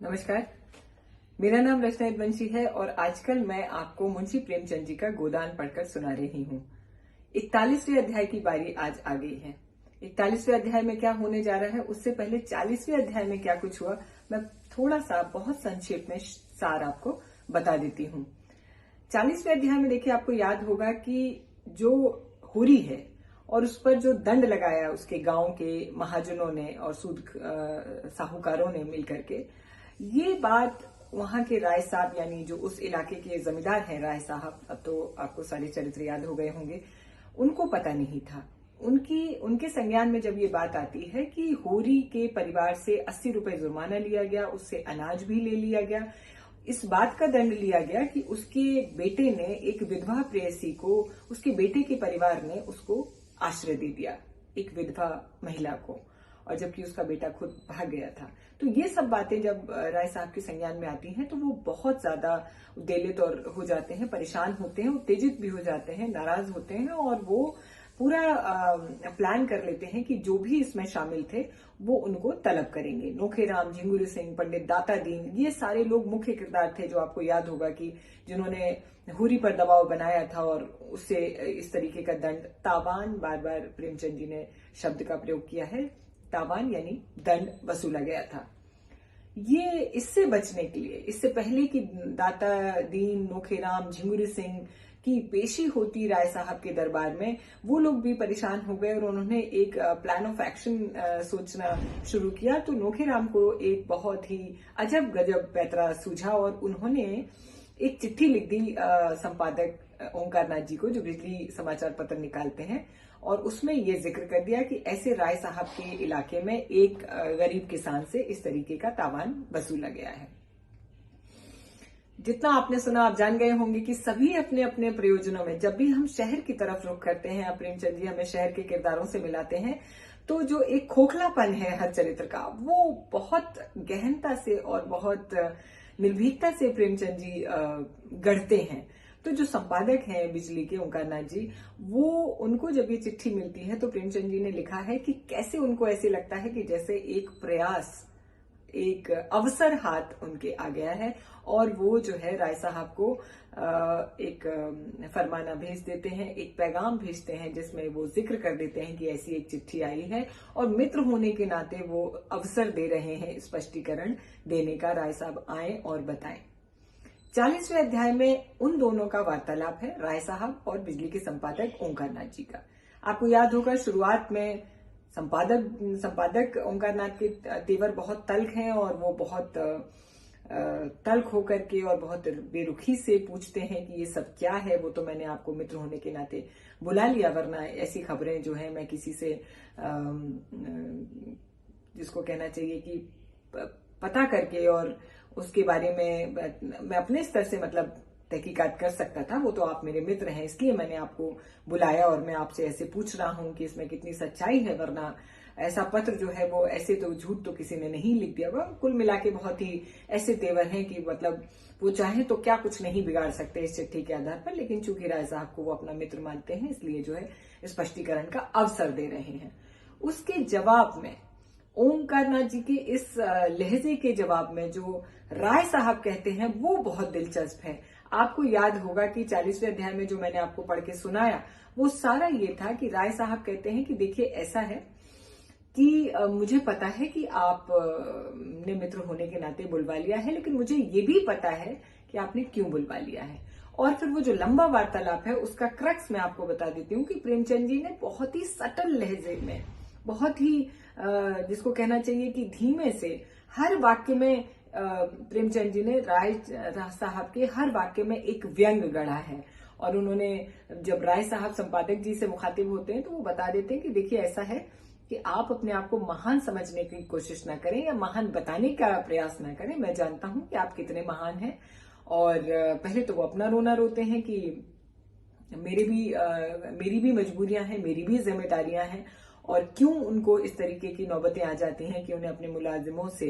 नमस्कार। मेरा नाम रचना वंशी है और आजकल मैं आपको मुंशी प्रेमचंद जी का गोदान पढ़कर सुना रही हूँ। 41वें अध्याय की बारी आज आ गई है। 41वें अध्याय में क्या होने जा रहा है, उससे पहले 40वें अध्याय में क्या कुछ हुआ, मैं थोड़ा सा बहुत संक्षेप में सार आपको बता देती हूँ। 40वें अध्याय में देखिए, आपको याद होगा कि जो हुरी है और उस पर जो दंड लगाया उसके गांव के महाजनों ने और सूद साहूकारों ने मिलकर के, ये बात वहां के राय साहब यानी जो उस इलाके के जमींदार हैं राय साहब, अब तो आपको सारे चरित्र याद हो गए होंगे, उनको पता नहीं था। उनके संज्ञान में जब ये बात आती है कि होरी के परिवार से 80 रुपए जुर्माना लिया गया, उससे अनाज भी ले लिया गया, इस बात का दंड लिया गया कि उसके बेटे ने एक विधवा प्रेयसी को, उसके बेटे के परिवार ने उसको आश्रय दे दिया, एक विधवा महिला को, और जबकि उसका बेटा खुद भाग गया था। तो ये सब बातें जब राय साहब के संज्ञान में आती हैं तो वो बहुत ज्यादा उद्वेलित और हो जाते हैं, परेशान होते हैं, उत्तेजित भी हो जाते हैं, नाराज होते हैं, और वो पूरा प्लान कर लेते हैं कि जो भी इसमें शामिल थे वो उनको तलब करेंगे। नोखेराम, झिंगुर सिंह, पंडित दाता दीन, ये सारे लोग मुख्य किरदार थे, जो आपको याद होगा कि जिन्होंने हुरी पर दबाव बनाया था और उससे इस तरीके का दंड, तावान, बार बार प्रेमचंद जी ने शब्द का प्रयोग किया है, तावान यानी दंड वसूला गया था। ये इससे बचने के लिए, इससे पहले कि दाता दीन, नोखेराम, झिंगुर सिंह की पेशी होती राय साहब के दरबार में, वो लोग भी परेशान हो गए और उन्होंने एक प्लान ऑफ एक्शन सोचना शुरू किया। तो नोखेराम को एक बहुत ही अजब गजब पैतरा सूझा और उन्होंने एक चिट्ठी लिख दी संपादक ओंकार नाथ जी को, जो बिजली समाचार पत्र निकालते हैं, और उसमें ये जिक्र कर दिया कि ऐसे राय साहब के इलाके में एक गरीब किसान से इस तरीके का तावान वसूला गया है। जितना आपने सुना, आप जान गए होंगे कि सभी अपने अपने प्रयोजनों में, जब भी हम शहर की तरफ रुख करते हैं, प्रेमचंद जी हमें शहर के किरदारों से मिलाते हैं, तो जो एक खोखलापन है हर चरित्र का, वो बहुत गहनता से और बहुत निर्भीकता से प्रेमचंद जी गढ़ते हैं। तो जो संपादक हैं बिजली के, ओंकार नाथ जी, वो, उनको जब ये चिट्ठी मिलती है तो प्रेमचंद जी ने लिखा है कि कैसे उनको ऐसे लगता है कि जैसे एक प्रयास, एक अवसर हाथ उनके आ गया है, और वो जो है राय साहब को एक फरमाना भेज देते हैं, एक पैगाम भेजते हैं, जिसमें वो जिक्र कर देते हैं कि ऐसी एक चिट्ठी आई है, और मित्र होने के नाते वो अवसर दे रहे हैं स्पष्टीकरण देने का, राय साहब आए और बताएं। 40वें अध्याय में उन दोनों का वार्तालाप है, राय साहब और बिजली के संपादक ओंकार नाथ जी का। आपको याद होगा शुरुआत में संपादक ओंकार नाथ के तेवर बहुत तल्ख हैं और वो बहुत तल्ख होकर के और बहुत बेरुखी से पूछते हैं कि ये सब क्या है। वो तो मैंने आपको मित्र होने के नाते बुला लिया, वरना ऐसी खबरें जो है मैं किसी से जिसको कहना चाहिए कि पता करके और उसके बारे में मैं अपने स्तर से मतलब तहकीकात कर सकता था। वो तो आप मेरे मित्र हैं, इसलिए मैंने आपको बुलाया और मैं आपसे ऐसे पूछ रहा हूं कि इसमें कितनी सच्चाई है, वरना ऐसा पत्र जो है वो ऐसे तो झूठ तो किसी ने नहीं लिख दिया। कुल मिला के बहुत ही ऐसे तेवर हैं कि मतलब वो चाहे तो क्या कुछ नहीं बिगाड़ सकते इस चिट्ठी के आधार पर, लेकिन चूंकि राय साहब को वो अपना मित्र मानते हैं, इसलिए जो है स्पष्टीकरण का अवसर दे रहे हैं। उसके जवाब में, ओंकार नाथ जी के इस लहजे के जवाब में जो राय साहब कहते हैं वो बहुत दिलचस्प है। आपको याद होगा कि 40वें अध्याय में जो मैंने आपको पढ़ के सुनाया, वो सारा ये था कि राय साहब कहते हैं कि देखिए ऐसा है कि मुझे पता है कि आप ने मित्र होने के नाते बुलवा लिया है, लेकिन मुझे ये भी पता है कि आपने क्यों बुलवा लिया है। और फिर वो जो लंबा वार्तालाप है उसका क्रक्स मैं आपको बता देती हूँ कि प्रेमचंद जी ने बहुत ही सटल लहजे में, बहुत ही जिसको कहना चाहिए कि धीमे से, हर वाक्य में प्रेमचंद जी ने राय साहब के हर वाक्य में एक व्यंग गढ़ा है। और उन्होंने, जब राय साहब संपादक जी से मुखातिब होते हैं तो वो बता देते हैं कि देखिए ऐसा है कि आप अपने आप को महान समझने की कोशिश ना करें या महान बताने का प्रयास ना करें। मैं जानता हूं कि आप कितने महान हैं। और पहले तो वो अपना रोना रोते हैं कि मेरी भी मजबूरियां हैं, मेरी भी जिम्मेदारियां हैं, और क्यों उनको इस तरीके की नौबतें आ जाती हैं कि उन्हें अपने मुलाजिमों से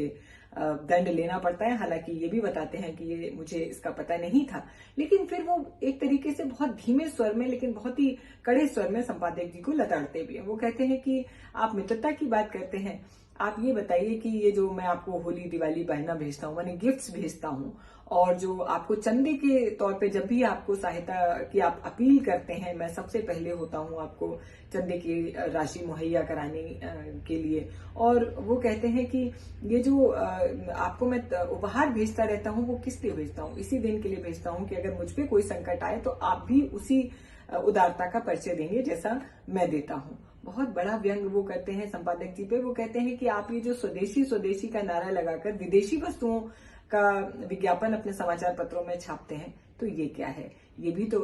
दंड लेना पड़ता है। हालांकि ये भी बताते हैं कि ये मुझे इसका पता नहीं था, लेकिन फिर वो एक तरीके से बहुत धीमे स्वर में लेकिन बहुत ही कड़े स्वर में संपादक जी को लताड़ते भी हैं। वो कहते हैं कि आप मित्रता की बात करते हैं, आप ये बताइए कि ये जो मैं आपको होली दिवाली बहाना भेजता हूँ, मैंने गिफ्ट्स भेजता हूँ, और जो आपको चंदे के तौर पे जब भी आपको सहायता की आप अपील करते हैं, मैं सबसे पहले होता हूँ आपको चंदे की राशि मुहैया कराने के लिए। और वो कहते हैं कि ये जो आपको मैं उपहार भेजता रहता हूँ, वो किस लिए भेजता हूँ? इसी दिन के लिए भेजता हूँ कि अगर मुझ पे कोई संकट आए तो आप भी उसी उदारता का परिचय देंगे जैसा मैं देता हूँ। बहुत बड़ा व्यंग वो करते हैं संपादक जी पे। वो कहते हैं कि आप ये जो स्वदेशी स्वदेशी का नारा लगाकर विदेशी वस्तुओं का विज्ञापन अपने समाचार पत्रों में छापते हैं, तो ये क्या है? ये भी तो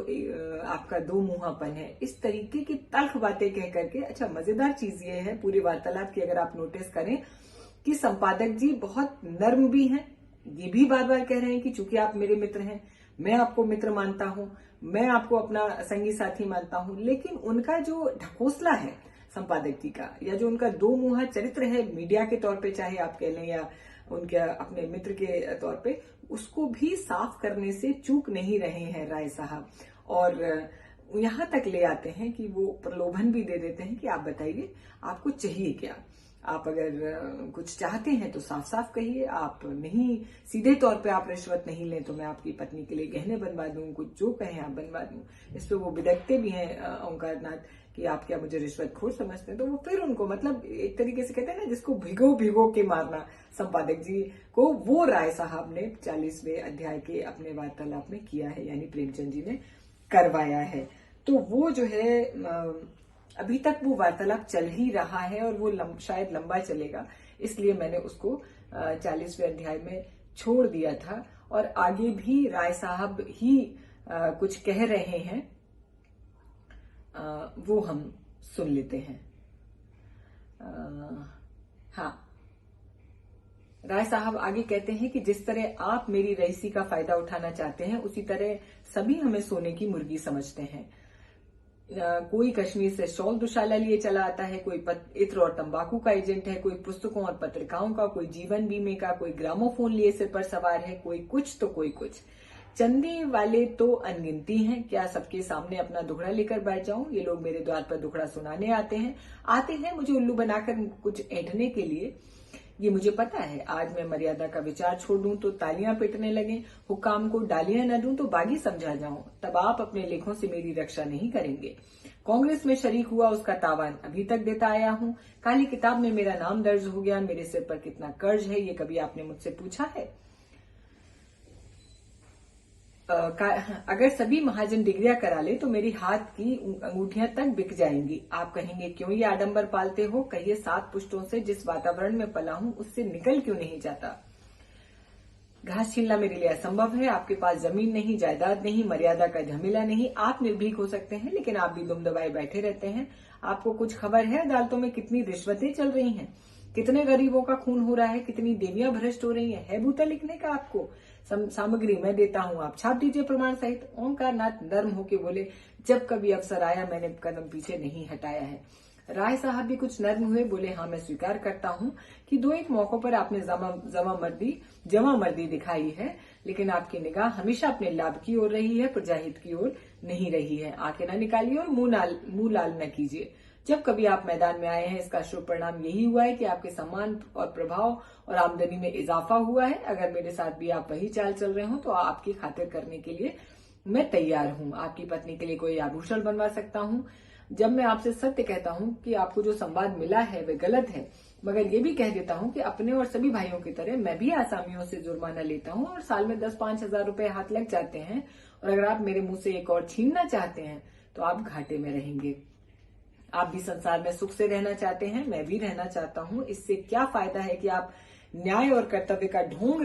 आपका दो मुंहापन है। इस तरीके की तल्ख बातें कह करके, अच्छा मजेदार चीज ये है पूरे वार्तालाप की, अगर आप नोटिस करें कि संपादक जी बहुत नर्म भी हैं। ये भी बार बार कह रहे हैं कि चूंकि आप मेरे मित्र हैं, मैं आपको मित्र मानता हूं, मैं आपको अपना संगी साथी मानता हूं, लेकिन उनका जो ढकोसला है संपादक जी का, या जो उनका दो मुंहा चरित्र है मीडिया के तौर पे चाहे आप कह लें या उनके अपने मित्र के तौर पे, उसको भी साफ करने से चूक नहीं रहे हैं राय साहब। और यहां तक ले आते हैं कि वो प्रलोभन भी दे देते हैं कि आप बताइए आपको चाहिए क्या? आप अगर कुछ चाहते हैं तो साफ साफ कहिए, आप नहीं सीधे तौर पे आप रिश्वत नहीं लें तो मैं आपकी पत्नी के लिए गहने बनवा दूं, कुछ जो कहें आप बनवा दूं। इस पे वो बिदकते भी हैं ओंकार नाथ कि आप क्या मुझे रिश्वतखोर समझते हैं? तो वो फिर उनको मतलब एक तरीके से कहते हैं ना, जिसको भिगो भिगो के मारना संपादक जी को, वो राय साहब ने 40वें अध्याय के अपने वार्तालाप में किया है, यानी प्रेमचंद जी ने करवाया है। तो वो जो है अभी तक वो वार्तालाप चल ही रहा है और वो शायद लंबा चलेगा, इसलिए मैंने उसको 40वें अध्याय में छोड़ दिया था। और आगे भी राय साहब ही कुछ कह रहे हैं, वो हम सुन लेते हैं। हाँ, राय साहब आगे कहते हैं कि जिस तरह आप मेरी रईसी का फायदा उठाना चाहते हैं, उसी तरह सभी हमें सोने की मुर्गी समझते हैं। कोई कश्मीर से शॉल दुशाला लिए चला आता है, कोई इत्र और तंबाकू का एजेंट है, कोई पुस्तकों और पत्रिकाओं का, कोई जीवन बीमे का, कोई ग्रामोफोन लिए सिर पर सवार है, कोई कुछ तो कोई कुछ। चंदे वाले तो अनगिनती हैं, क्या सबके सामने अपना दुखड़ा लेकर बैठ जाऊं? ये लोग मेरे द्वार पर दुखड़ा सुनाने आते हैं मुझे उल्लू बनाकर कुछ ऐंठने के लिए। ये मुझे पता है, आज मैं मर्यादा का विचार छोड़ दूं तो तालियां पीटने लगे, हुक्काम को डालियां न दूं तो बागी समझा जाऊं, तब आप अपने लेखों से मेरी रक्षा नहीं करेंगे। कांग्रेस में शरीक हुआ उसका तावान अभी तक देता आया हूं, काली किताब में मेरा नाम दर्ज हो गया, मेरे सिर पर कितना कर्ज है ये कभी आपने मुझसे पूछा है? अगर सभी महाजन डिग्रियां करा ले तो मेरी हाथ की अंगूठियां तक बिक जाएंगी। आप कहेंगे क्यों ये आडंबर पालते हो? कहिए 7 पुश्तों से जिस वातावरण में पला हूं उससे निकल क्यों नहीं जाता? घास छीलना मेरे लिए असंभव है। आपके पास जमीन नहीं, जायदाद नहीं, मर्यादा का झमेला नहीं, आप निर्भीक हो सकते हैं लेकिन आप भी दुम दबाए बैठे रहते हैं। आपको कुछ खबर है अदालतों में कितनी रिश्वतें चल रही हैं, कितने गरीबों का खून हो रहा है, कितनी देवियां भ्रष्ट हो रही हैं? है बूता लिखने का आपको? सामग्री मैं देता हूं, आप छाप दीजिए प्रमाण सहित। ओंकार नाथ नर्म होके बोले, जब कभी अवसर आया मैंने कदम पीछे नहीं हटाया है। राय साहब भी कुछ नर्म हुए, बोले हाँ मैं स्वीकार करता हूं कि 2-1 मौकों पर आपने जमा मर्दी दिखाई है, लेकिन आपकी निगाह हमेशा अपने लाभ की ओर रही है, प्रजाहित की ओर नहीं रही है। आंखें न निकालिए और मुंह लाल न कीजिए। जब कभी आप मैदान में आए हैं इसका शुभ परिणाम यही हुआ है कि आपके सम्मान और प्रभाव और आमदनी में इजाफा हुआ है। अगर मेरे साथ भी आप वही चाल चल रहे हो तो आपकी खातिर करने के लिए मैं तैयार हूं। आपकी पत्नी के लिए कोई आभूषण बनवा सकता हूं। जब मैं आपसे सत्य कहता हूं कि आपको जो संवाद मिला है वह गलत है, मगर ये भी कह देता हूं कि अपने और सभी भाइयों की तरह मैं भी आसामियों से जुर्माना लेता हूं और साल में 10-5 हजार रुपए हाथ लग जाते हैं। और अगर आप मेरे मुंह से एक और छीनना चाहते हैं तो आप घाटे में रहेंगे। आप भी संसार में सुख से रहना चाहते हैं, मैं भी रहना चाहता हूं। इससे क्या फायदा है कि आप न्याय और कर्तव्य का ढोंग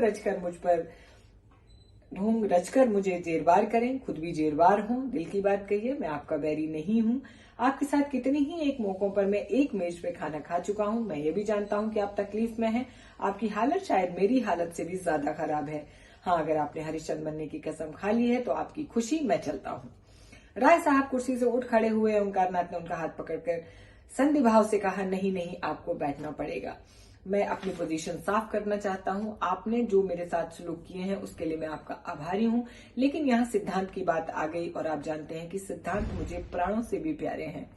रचकर मुझे जेरबार करें, खुद भी जेरबार हूं। दिल की बात कहिए, मैं आपका बैरी नहीं हूं। आपके साथ कितनी ही एक मौकों पर मैं एक मेज पे खाना खा चुका हूं। मैं ये भी जानता हूं कि आप तकलीफ में हैं। आपकी हालत शायद मेरी हालत से भी ज्यादा खराब है। हाँ, अगर आपने हरिश्चंद्र बनने की कसम खा ली है तो आपकी खुशी, मैं चलता हूं। राय साहब कुर्सी से उठ खड़े हुए। ओंकार नाथ ने उनका हाथ पकड़कर संधि भाव से कहा, नहीं नहीं, आपको बैठना पड़ेगा। मैं अपनी पोजीशन साफ करना चाहता हूं। आपने जो मेरे साथ सलूक किए हैं उसके लिए मैं आपका आभारी हूं, लेकिन यहाँ सिद्धांत की बात आ गई और आप जानते हैं कि सिद्धांत मुझे प्राणों से भी प्यारे हैं।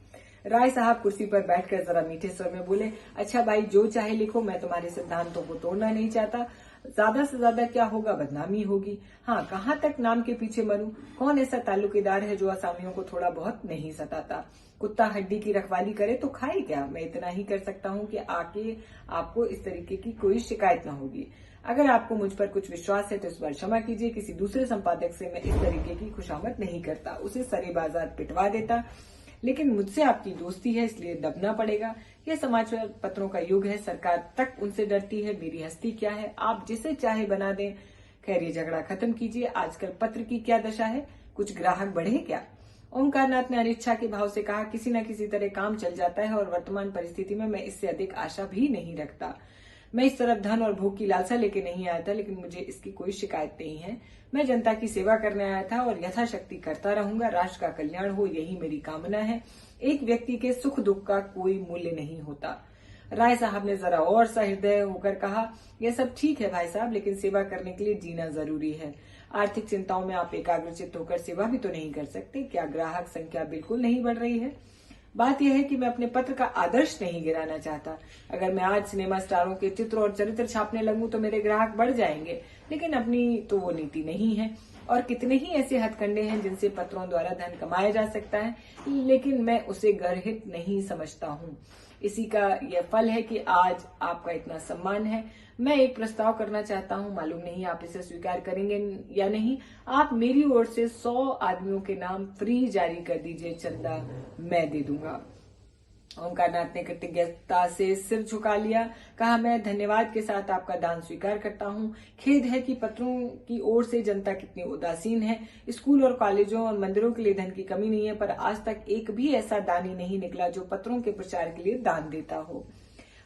राय साहब कुर्सी पर बैठकर जरा मीठे स्वर में बोले, अच्छा भाई, जो चाहे लिखो, मैं तुम्हारे सिद्धांतों को तोड़ना नहीं चाहता। ज्यादा से ज्यादा क्या होगा, बदनामी होगी। हाँ, कहाँ तक नाम के पीछे मरूं? कौन ऐसा ताल्लुकेदार है जो असामियों को थोड़ा बहुत नहीं सताता? कुत्ता हड्डी की रखवाली करे तो खाए क्या? मैं इतना ही कर सकता हूँ कि आके आपको इस तरीके की कोई शिकायत ना होगी। अगर आपको मुझ पर कुछ विश्वास है तो इस बार क्षमा कीजिए। किसी दूसरे संपादक से मैं इस तरीके की खुशामद नहीं करता, उसे सरे बाजार पिटवा देता। लेकिन मुझसे आपकी दोस्ती है, इसलिए दबना पड़ेगा। यह समाचार पत्रों का युग है, सरकार तक उनसे डरती है। मेरी हस्ती क्या है, आप जिसे चाहे बना दें। खैर, ये झगड़ा खत्म कीजिए। आजकल पत्र की क्या दशा है, कुछ ग्राहक बढ़े क्या? ओंकारनाथ ने अनिच्छा के भाव से कहा, किसी न किसी तरह काम चल जाता है और वर्तमान परिस्थिति में मैं इससे अधिक आशा भी नहीं रखता। मैं इस तरफ धन और भोग की लालसा लेके नहीं आया था, लेकिन मुझे इसकी कोई शिकायत नहीं है। मैं जनता की सेवा करने आया था और यथाशक्ति करता रहूंगा। राष्ट्र का कल्याण हो, यही मेरी कामना है। एक व्यक्ति के सुख दुख का कोई मूल्य नहीं होता। राय साहब ने जरा और सहृदय होकर कहा, यह सब ठीक है भाई साहब, लेकिन सेवा करने के लिए जीना जरूरी है। आर्थिक चिंताओं में आप एकाग्रचित्त होकर सेवा भी तो नहीं कर सकते। क्या ग्राहक संख्या बिल्कुल नहीं बढ़ रही है? बात यह है कि मैं अपने पत्र का आदर्श नहीं गिराना चाहता। अगर मैं आज सिनेमा स्टारों के चित्र और चरित्र छापने लगूं तो मेरे ग्राहक बढ़ जाएंगे, लेकिन अपनी तो वो नीति नहीं है। और कितने ही ऐसे हथकंडे हैं जिनसे पत्रों द्वारा धन कमाया जा सकता है, लेकिन मैं उसे गर्हित नहीं समझता हूँ। इसी का यह फल है कि आज आपका इतना सम्मान है। मैं एक प्रस्ताव करना चाहता हूँ, मालूम नहीं आप इसे स्वीकार करेंगे या नहीं। आप मेरी ओर से 100 आदमियों के नाम फ्री जारी कर दीजिए, चंदा मैं दे दूंगा। ओंकारनाथ ने कृतज्ञता से सिर झुका लिया, कहा, मैं धन्यवाद के साथ आपका दान स्वीकार करता हूँ। खेद है कि पत्रों की ओर से जनता कितनी उदासीन है। स्कूल और कॉलेजों और मंदिरों के लिए धन की कमी नहीं है, पर आज तक एक भी ऐसा दानी नहीं निकला जो पत्रों के प्रचार के लिए दान देता हो।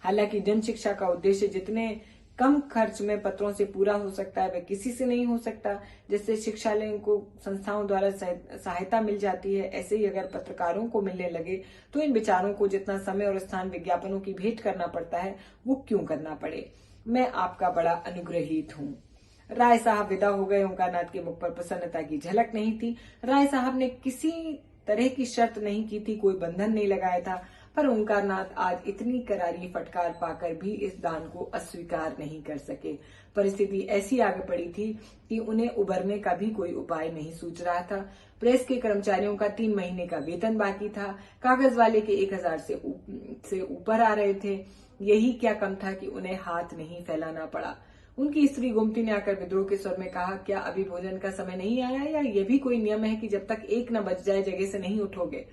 हालांकि जन शिक्षा का उद्देश्य जितने कम खर्च में पत्रों से पूरा हो सकता है, वह किसी से नहीं हो सकता। जैसे शिक्षालयों को संस्थाओं द्वारा सहायता मिल जाती है, ऐसे ही अगर पत्रकारों को मिलने लगे तो इन विचारों को जितना समय और स्थान विज्ञापनों की भेंट करना पड़ता है, वो क्यों करना पड़े। मैं आपका बड़ा अनुग्रहित हूँ। राय साहब विदा हो गए। ओंकारनाथ के मुख पर प्रसन्नता की झलक नहीं थी। राय साहब ने किसी तरह की शर्त नहीं की थी, कोई बंधन नहीं लगाया था, पर ओंकारनाथ आज इतनी करारी फटकार पाकर भी इस दान को अस्वीकार नहीं कर सके। परिस्थिति ऐसी आगे पड़ी थी कि उन्हें उबरने का भी कोई उपाय नहीं सूझ रहा था। प्रेस के कर्मचारियों का 3 महीने का वेतन बाकी था, कागज वाले के 1000 से ऊपर आ रहे थे। यही क्या कम था कि उन्हें हाथ नहीं फैलाना पड़ा। उनकी स्त्री गोमती ने आकर विद्रोह के स्वर में कहा, क्या अभी भोजन का समय नहीं आया, या ये भी कोई नियम है कि जब तक 1 न बज जाए जगह से नहीं उठोगे?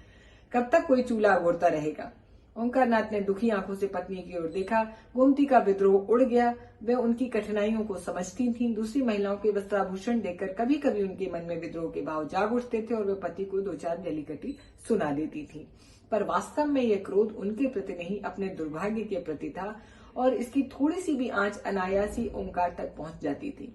कब तक कोई चूल्हा अगोरता रहेगा? ओंकारनाथ ने दुखी आंखों से पत्नी की ओर देखा। गोमती का विद्रोह उड़ गया। वे उनकी कठिनाइयों को समझती थीं। दूसरी महिलाओं के वस्त्राभूषण देखकर कभी कभी उनके मन में विद्रोह के भाव जाग उठते थे और वे पति को 2-4 जलीकटी सुना देती थीं। पर वास्तव में यह क्रोध उनके प्रति नहीं, अपने दुर्भाग्य के प्रति था, और इसकी थोड़ी सी भी आंच अनायासी ओंकार तक पहुंच जाती थी।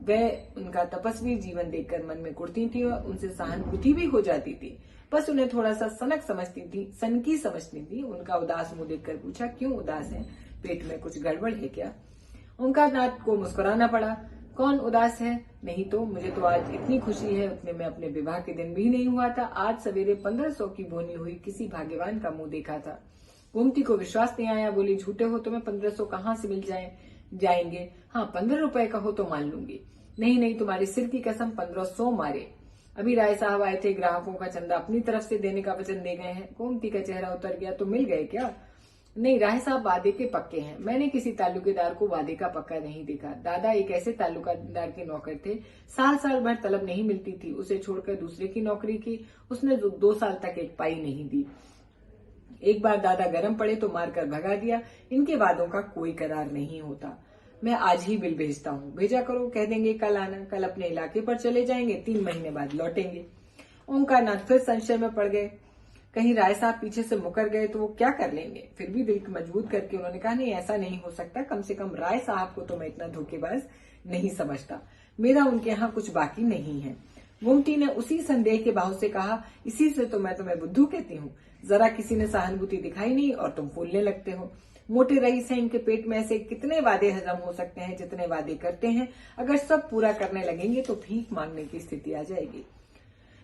वह उनका तपस्वी जीवन देखकर मन में कुढ़ती थी और उनसे सहानुभूति भी हो जाती थी। बस उन्हें थोड़ा सा सनकी समझती थी। उनका उदास मुंह देखकर पूछा, क्यों उदास है? पेट में कुछ गड़बड़ है क्या? ओंकारनाथ को मुस्कुराना पड़ा। कौन उदास है? नहीं तो मुझे तो आज इतनी खुशी है, उतने में अपने विवाह के दिन भी नहीं हुआ था। आज सवेरे 1500 की बोनी हुई किसी भाग्यवान का मुंह देखा था। गोमती को विश्वास नहीं आया, बोली, झूठे हो, तुम्हें 1500 कहाँ से मिल जाएंगे? हाँ, 15 रुपए का हो तो मान लूंगी। नहीं, तुम्हारी सिर की कसम, 1500 मारे। अभी राय साहब आए थे, ग्राहकों का चंदा अपनी तरफ से देने का वचन दे गए हैं। गोमती का चेहरा उतर गया, तो मिल गए क्या? नहीं, राय साहब वादे के पक्के हैं। मैंने किसी ताल्लुकेदार को वादे का पक्का नहीं देखा। दादा एक ऐसे ताल्लुकेदार के नौकर थे, साल भर तलब नहीं मिलती थी, उसे छोड़कर दूसरे की नौकरी की। उसने 2 साल तक एक पाई नहीं दी। एक बार दादा गरम पड़े तो मारकर भगा दिया। इनके वादों का कोई करार नहीं होता। मैं आज ही बिल भेजता हूँ, भेजा करो। कह देंगे कल आना। कल अपने इलाके पर चले जाएंगे, 3 महीने बाद लौटेंगे। ओंकारनाथ फिर संशय में पड़ गए। कहीं राय साहब पीछे से मुकर गए तो वो क्या कर लेंगे? फिर भी दिल मजबूत करके उन्होंने कहा, नहीं, ऐसा नहीं हो सकता। कम से कम राय साहब को तो मैं इतना धोखेबाज नहीं समझता। मेरा उनके यहाँ कुछ बाकी नहीं है। गोमती ने उसी संदेह के भाव से कहा, इसी से तो मैं तुम्हें बुद्धू कहती हूँ। जरा किसी ने सहानुभूति दिखाई नहीं और तुम फूलने लगते हो। मोटे रईस हैं, इनके पेट में ऐसे कितने वादे हजम हो सकते हैं जितने वादे करते हैं। अगर सब पूरा करने लगेंगे तो भीख मांगने की स्थिति आ जाएगी।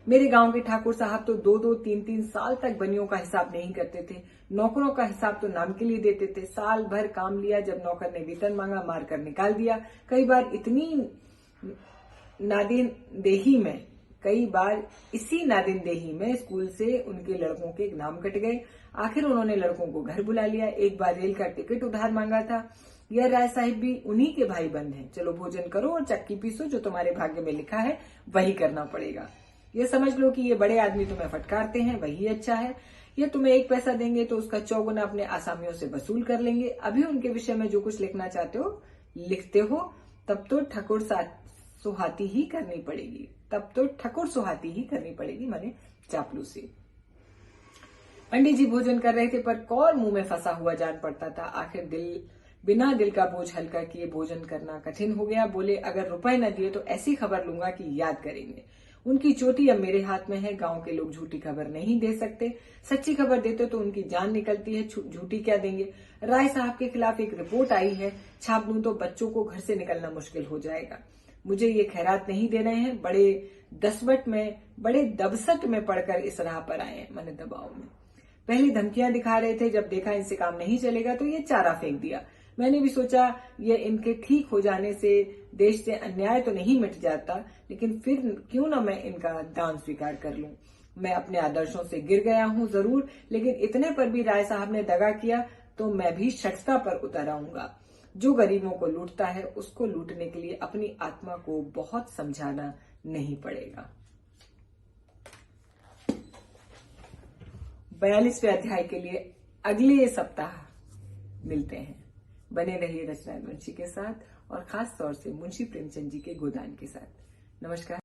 मेरे गांव के ठाकुर साहब तो 2-2, 3-3 साल तक बनियों का हिसाब नहीं करते थे। नौकरों का हिसाब तो नाम के लिए देते थे। साल भर काम लिया, जब नौकर ने वेतन मांगा मार कर निकाल दिया। कई बार इसी नादिनदेही में स्कूल से उनके लड़कों के नाम कट गए। आखिर उन्होंने लड़कों को घर बुला लिया। एक बार रेल का टिकट उधार मांगा था। यह राय साहिब भी उन्हीं के भाई बंद हैं। चलो भोजन करो और चक्की पीसो, जो तुम्हारे भाग्य में लिखा है वही करना पड़ेगा। ये समझ लो कि ये बड़े आदमी तुम्हें फटकारते हैं, वही अच्छा है। ये तुम्हें 1 पैसा देंगे तो उसका 4 गुना अपने आसामियों से वसूल कर लेंगे। अभी उनके विषय में जो कुछ लिखना चाहते हो लिखते हो, तब तो ठकुर सुहाती ही करनी पड़ेगी, माने चापलूसी। पंडित जी भोजन कर रहे थे, पर कौर मुंह में फंसा हुआ जान पड़ता था। आखिर बिना दिल का बोझ हल्का किए भोजन करना कठिन हो गया। बोले, अगर रुपए न दिए तो ऐसी खबर लूंगा कि याद करेंगे। उनकी चोटी अब मेरे हाथ में है। गांव के लोग झूठी खबर नहीं दे सकते। सच्ची खबर देते तो उनकी जान निकलती है, झूठी क्या देंगे। राय साहब के खिलाफ एक रिपोर्ट आई है, छाप दूं तो बच्चों को घर से निकलना मुश्किल हो जाएगा। मुझे ये खैरात नहीं दे रहे हैं। बड़े दबसट में पड़कर इस राह पर आए हैं, माने दबाव में। पहले धमकियां दिखा रहे थे, जब देखा इनसे काम नहीं चलेगा तो ये चारा फेंक दिया। मैंने भी सोचा ये इनके ठीक हो जाने से देश से अन्याय तो नहीं मिट जाता, लेकिन फिर क्यों ना मैं इनका दान स्वीकार कर लूं। मैं अपने आदर्शों से गिर गया हूं जरूर, लेकिन इतने पर भी राय साहब ने दगा किया तो मैं भी शख्सता पर उतर आऊंगा। जो गरीबों को लूटता है उसको लूटने के लिए अपनी आत्मा को बहुत समझाना नहीं पड़ेगा। 42वें अध्याय के लिए अगले सप्ताह मिलते हैं। बने रहिए रचना वंशी के साथ और खास तौर से मुंशी प्रेमचंद जी के गोदान के साथ। नमस्कार।